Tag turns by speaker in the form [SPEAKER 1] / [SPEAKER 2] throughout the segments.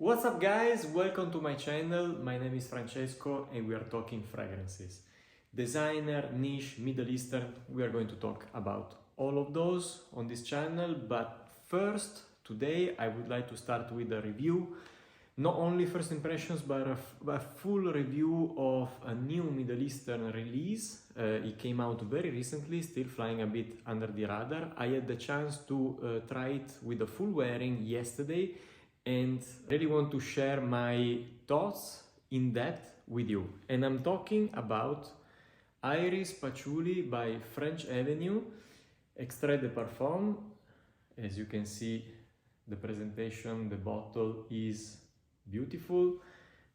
[SPEAKER 1] What's up guys, welcome to my channel. My name is Francesco and we are talking fragrances. Designer, niche, Middle Eastern, we are going to talk about all of those on this channel, but first, today I would like to start with a review. Not only first impressions, but a full review of a new Middle Eastern release. It came out very recently, still flying a bit under the radar. I had the chance to try it with a full wearing yesterday and really want to share my thoughts in depth with you. And I'm talking about Iris Patchouli by French Avenue, Extrait de Parfum. As you can see, the presentation, the bottle is beautiful,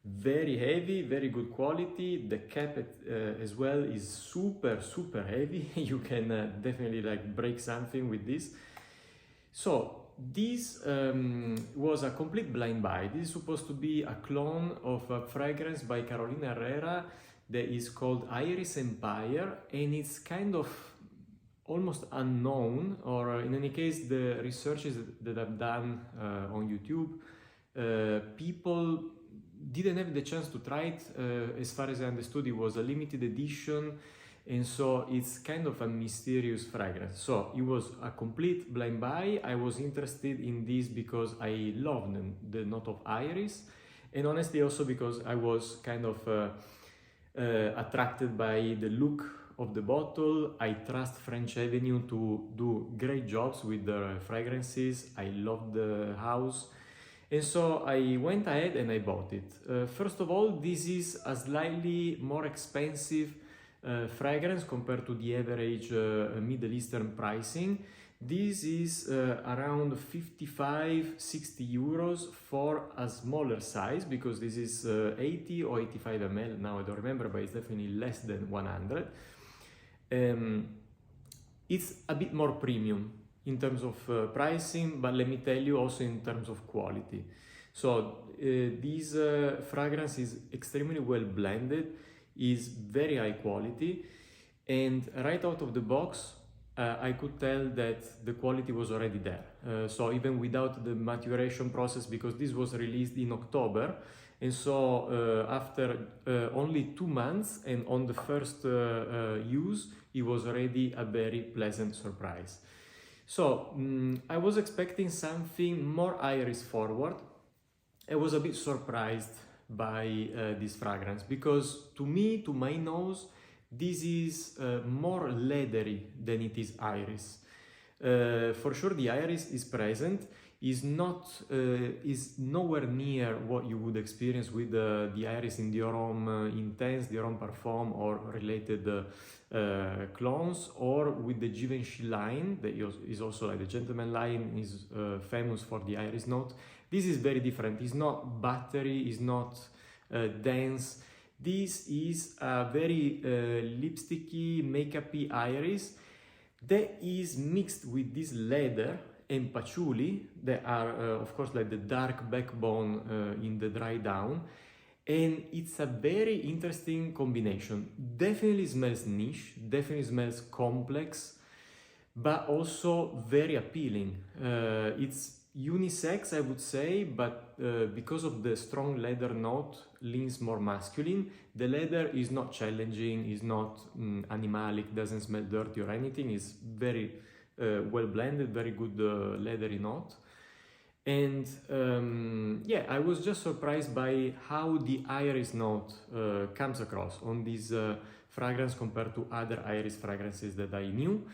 [SPEAKER 1] very heavy, very good quality. The cap as well is super heavy. You can definitely like break something with this. So this was a complete blind buy. This is supposed to be a clone of a fragrance by Carolina Herrera that is called Iris Empire, and it's kind of almost unknown, or in any case the researches that I've done on YouTube, people didn't have the chance to try it. As far as I understood, it was a limited edition, and so it's kind of a mysterious fragrance. So it was a complete blind buy. I was interested in this because I love the note of iris, and honestly also because I was kind of attracted by the look of the bottle. I trust French Avenue to do great jobs with their fragrances. I love the house. And so I went ahead and I bought it. First of all, this is a slightly more expensive fragrance compared to the average Middle Eastern pricing. This is around 55-60 euros for a smaller size, because this is 80 or 85 ml, now I don't remember, but it's definitely less than 100. It's a bit more premium in terms of pricing, but let me tell you also in terms of quality. So this fragrance is extremely well blended, is very high quality, and right out of the box I could tell that the quality was already there. So even without the maturation process, because this was released in October, and so after only 2 months and on the first use, it was already a very pleasant surprise. So I was expecting something more iris forward. I was a bit surprised by this fragrance, because to me, to my nose, this is more leathery than it is iris. For sure the iris is present, is nowhere near what you would experience with the iris in Dior Homme Intense, Dior Homme Parfum or related clones, or with the Givenchy line that is also like the gentleman line, is famous for the iris note. This is very different. It's not buttery, it's not dense. This is a very lipsticky, makeup-y iris that is mixed with this leather and patchouli that are of course like the dark backbone in the dry down, and it's a very interesting combination. Definitely smells niche, definitely smells complex, but also very appealing. It's unisex, I would say, but because of the strong leather note, leans more masculine. The leather is not challenging, is not animalic, doesn't smell dirty or anything. It's very well blended, very good leathery note. And yeah, I was just surprised by how the iris note comes across on this fragrance compared to other iris fragrances that I knew.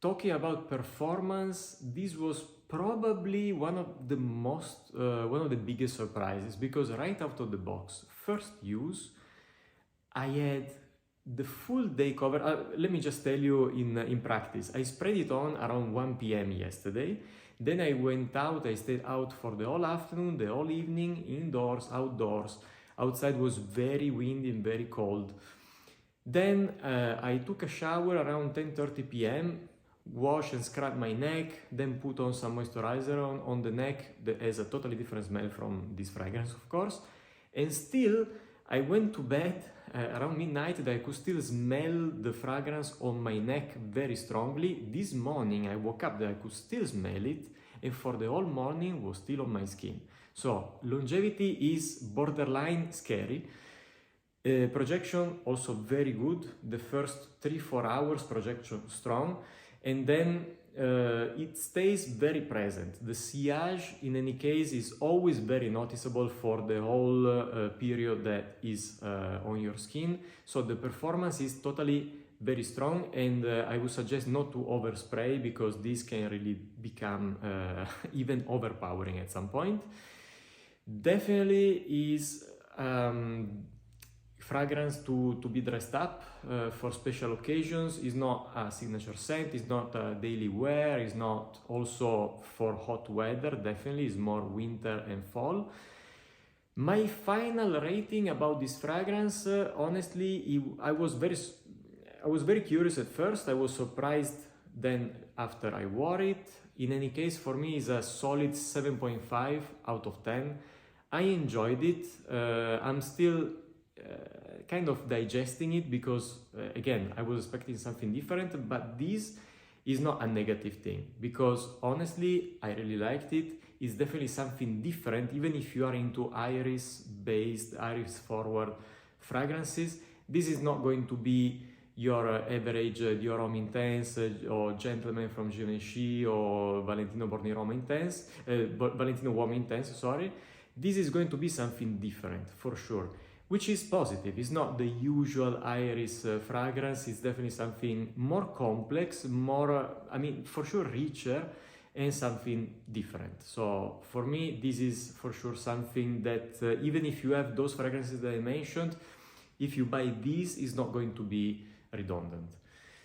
[SPEAKER 1] Talking about performance, this was probably one of the biggest surprises, because right out of the box, first use, I had the full day cover. Let me just tell you in practice. I spread it on around 1 p.m. yesterday. Then I went out, I stayed out for the whole afternoon, the whole evening, indoors, outdoors. Outside was very windy and very cold. Then I took a shower around 10:30 p.m., wash and scrub my neck, then put on some moisturizer on the neck that has a totally different smell from this fragrance, of course. And still, I went to bed around midnight that I could still smell the fragrance on my neck very strongly. This morning, I woke up that I could still smell it, and for the whole morning was still on my skin. So longevity is borderline scary. Projection also very good. The first 3-4 hours projection strong, and then it stays very present. The sillage in any case is always very noticeable for the whole period that is on your skin. So the performance is totally very strong, and I would suggest not to overspray because this can really become even overpowering at some point. Definitely is fragrance to be dressed up for special occasions. Is not a signature scent, is not a daily wear, is not also for hot weather. Definitely is more winter and fall. My final rating about this fragrance, honestly, I was very curious at first. I was surprised then after I wore it. In any case, for me, it's a solid 7.5 out of 10. I enjoyed it. I'm still kind of digesting it because, again, I was expecting something different, but this is not a negative thing because, honestly, I really liked it. It's definitely something different, even if you are into iris-based, iris-forward fragrances. This is not going to be your average Dior Homme Intense or Gentleman from Givenchy or Valentino Born Roma Intense, Valentino Uomo Intense, sorry. This is going to be something different for sure, which is positive. It's not the usual iris fragrance. It's definitely something more complex, more, for sure richer, and something different. So for me, this is for sure something that even if you have those fragrances that I mentioned, if you buy these, it's not going to be redundant.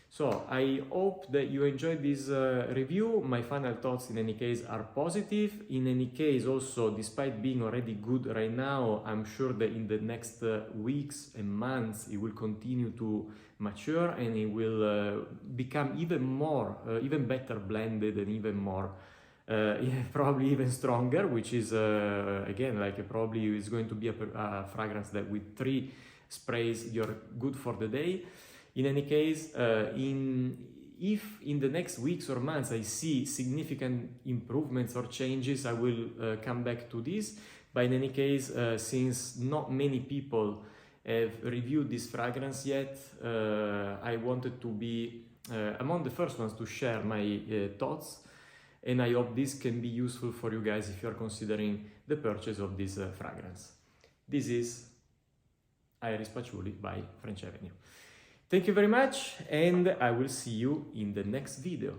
[SPEAKER 1] So I hope that you enjoyed this review. My final thoughts in any case are positive. In any case, also, despite being already good right now, I'm sure that in the next weeks and months it will continue to mature and it will become even better blended and even more probably even stronger, which is again, like, probably is going to be a fragrance that with 3 sprays you're good for the day. In any case, if in the next weeks or months I see significant improvements or changes, I will come back to this. But in any case, since not many people have reviewed this fragrance yet, I wanted to be among the first ones to share my thoughts, and I hope this can be useful for you guys if you are considering the purchase of this fragrance. This is Iris Patchouli by French Avenue. Thank you very much, and I will see you in the next video.